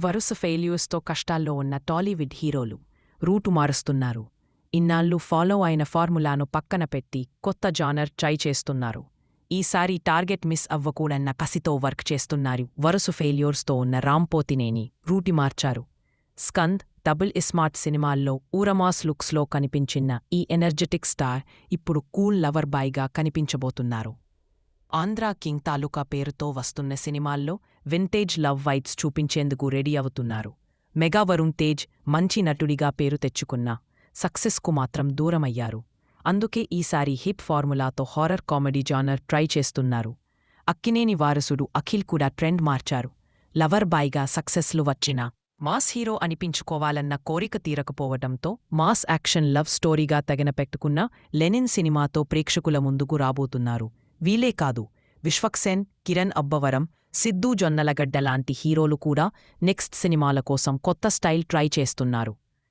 వరుస ఫెయిల్యూర్స్తో కష్టాల్లో ఉన్న టాలీవుడ్ హీరోలు రూటు మారుస్తున్నారు. ఇన్నాళ్లు ఫాలో అయిన ఫార్ములాను పక్కన పెట్టి కొత్త జానర్ ట్రై చేస్తున్నారు. ఈసారి టార్గెట్ మిస్ అవ్వకూడన్న కసితో వర్క్ చేస్తున్నారు. వరుస ఫెయిల్యూర్స్తో ఉన్న రామ్ పోతినేని రూటి మార్చారు. స్కంద్, డబుల్ ఇస్మార్ట్ సినిమాల్లో ఊరమాస్ లుక్స్లో కనిపించిన ఈ ఎనర్జెటిక్ స్టార్ ఇప్పుడు కూల్ లవర్ బాయ్గా కనిపించబోతున్నారు. ఆంధ్రా కింగ్ తాలూకా పేరుతో వస్తున్న సినిమాల్లో వింటేజ్ లవ్ వైబ్స్ చూపించేందుకు రెడీ అవుతున్నారు. మెగా వరుణ్ తేజ్ మంచి నటుడిగా పేరు తెచ్చుకున్నా సక్సెస్కు మాత్రం దూరమయ్యారు. అందుకే ఈసారి హిప్ ఫార్ములాతో హారర్ కామెడీ జానర్ ట్రై చేస్తున్నారు. అక్కినేని వారసుడు అఖిల్ కూడా ట్రెండ్ మార్చారు. లవర్ బాయ్గా సక్సెస్లు వచ్చినా మాస్ హీరో అనిపించుకోవాలన్న కోరిక తీరకపోవడంతో మాస్ యాక్షన్ లవ్ స్టోరీగా తెగనపెట్టుకున్న లెనిన్ సినిమాతో ప్రేక్షకుల ముందుకు రాబోతున్నారు. వీలే కాదు, విశ్వక్సేన్, కిరణ్ అబ్బవరం, సిద్ధూ జొన్నలగడ్డ లాంటి హీరోలు కూడా నెక్స్ట్ సినిమాల కోసం కొత్త స్టైల్ ట్రై చేస్తున్నారు.